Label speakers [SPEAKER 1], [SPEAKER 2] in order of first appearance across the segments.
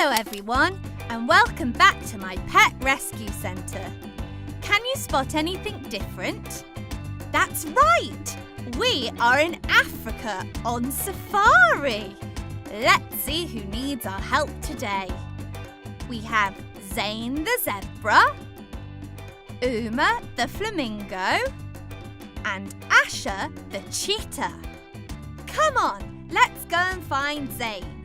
[SPEAKER 1] Hello everyone, and welcome back to my pet rescue centre. Can you spot anything different? That's right! We are in Africa on safari. Let's see who needs our help today. We have Zane the zebra, Uma the flamingo, and Asher the cheetah. Come on, let's go and find Zane.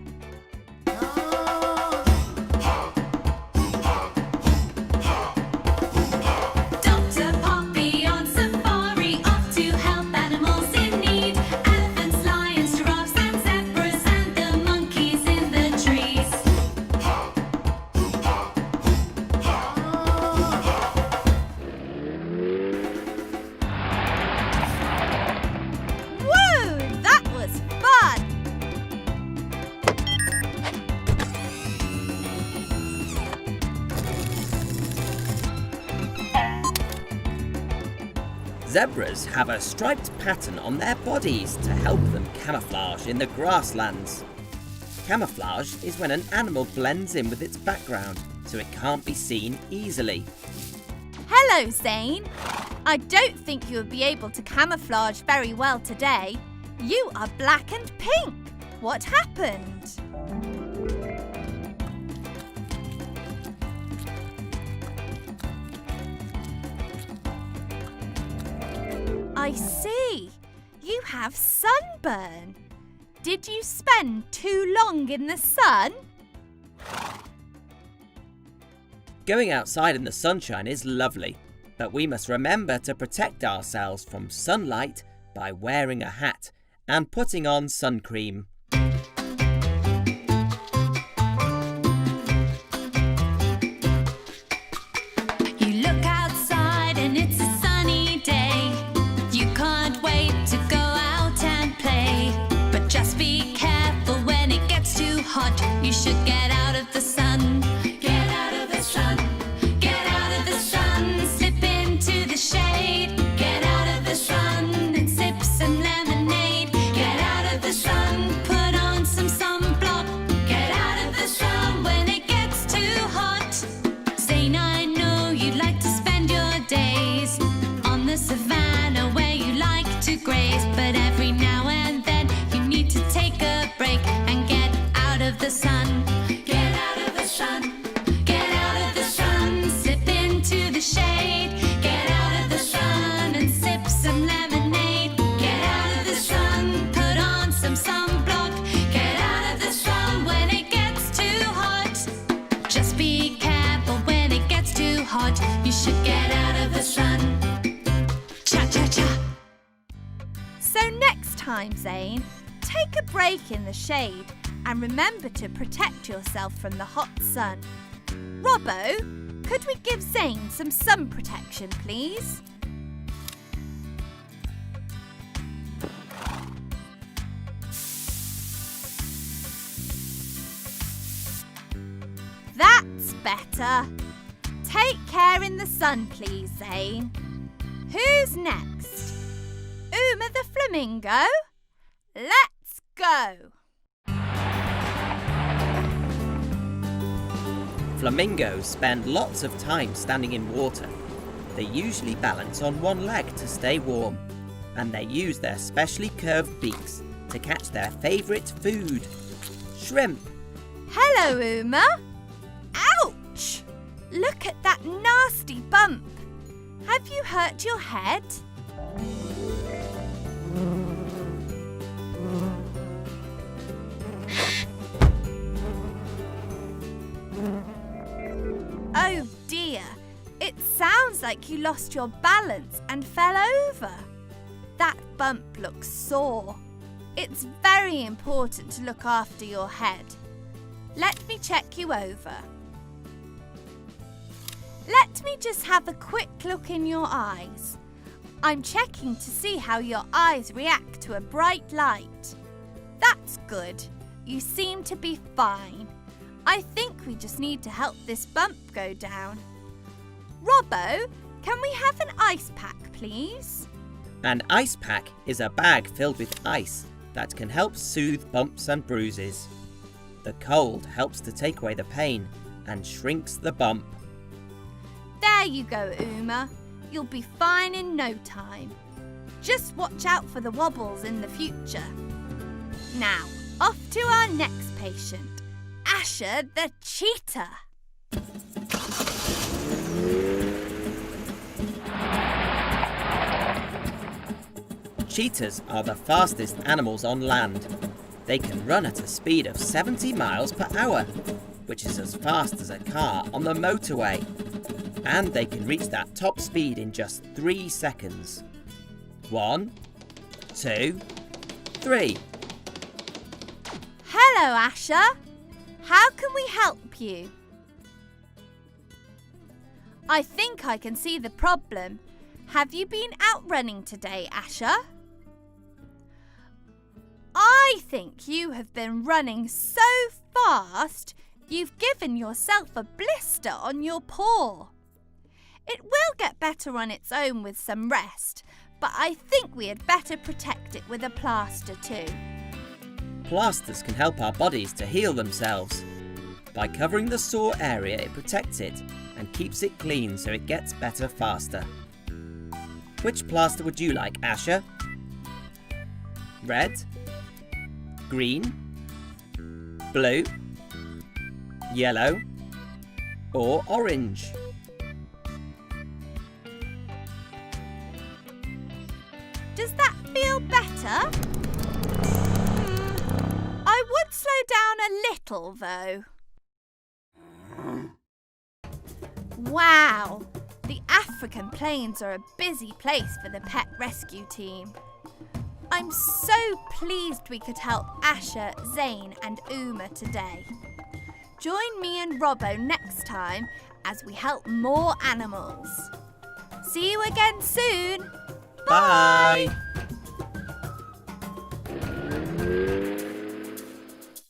[SPEAKER 2] Zebras have a striped pattern on their bodies to help them camouflage in the grasslands. Camouflage is when an animal blends in with its background so it can't be seen easily.
[SPEAKER 1] Hello, Zane. I don't think you'll be able to camouflage very well today. You are black and pink. What happened? I see. You have sunburn. Did you spend too long in the sun?
[SPEAKER 2] Going outside in the sunshine is lovely, but we must remember to protect ourselves from sunlight by wearing a hat and putting on sun cream.
[SPEAKER 3] You should get out of the sun. Get out of the sun. Get out of the sun. Slip into the shade. Get out of the sun and sip some lemonade. Get out of the sun. Put on some sunblock. Get out of the sun when it gets too hot. Zane, I know you like to spend your days on the savannah where you like to graze, but every now and then you need to take a break and get out of the sun. Get out of the sun. Get out of the sun. Slip into the shade. Get out of the sun and sip some lemonade. Get out of the sun. Put on some sunblock. Get out of the sun when it gets too hot. Just be careful when it gets too hot. You should get out of the sun. Cha-cha-cha.
[SPEAKER 1] So next time, Zane, take a break in the shade and remember to protect yourself from the hot sun. Robbo, could we give Zane some sun protection, please? That's better. Take care in the sun, please, Zane. Who's next? Uma the flamingo? Let's go!
[SPEAKER 2] Flamingos spend lots of time standing in water. They usually balance on one leg to stay warm, and they use their specially curved beaks to catch their favourite food, shrimp.
[SPEAKER 1] Hello, Uma. Ouch! Look at that nasty bump. Have you hurt your head? Oh dear, it sounds like you lost your balance and fell over. That bump looks sore. It's very important to look after your head. Let me check you over. Let me just have a quick look in your eyes. I'm checking to see how your eyes react to a bright light. That's good. You seem to be fine. I think we just need to help this bump go down. Robbo, can we have an ice pack, please?
[SPEAKER 2] An ice pack is a bag filled with ice that can help soothe bumps and bruises. The cold helps to take away the pain and shrinks the bump.
[SPEAKER 1] There you go, Uma. You'll be fine in no time. Just watch out for the wobbles in the future. Now, off to our next patient, Asher the cheetah.
[SPEAKER 2] Cheetahs are the fastest animals on land. They can run at a speed of 70 miles per hour, which is as fast as a car on the motorway. And they can reach that top speed in just 3 seconds. 1, 2, 3.
[SPEAKER 1] Hello, Asher. How can we help you? I think I can see the problem. Have you been out running today, Asher? I think you have been running so fast you've given yourself a blister on your paw. It will get better on its own with some rest, but I think we had better protect it with a plaster too.
[SPEAKER 2] Plasters can help our bodies to heal themselves. By covering the sore area, it protects it and keeps it clean so it gets better faster. Which plaster would you like, Asher? Red? Green? Blue? Yellow? Or orange?
[SPEAKER 1] Does that feel better? I would slow down a little though. Wow, the African plains are a busy place for the pet rescue team. I'm so pleased we could help Asher, Zane and Uma today. Join me and Robbo next time as we help more animals. See you again soon.
[SPEAKER 2] Bye!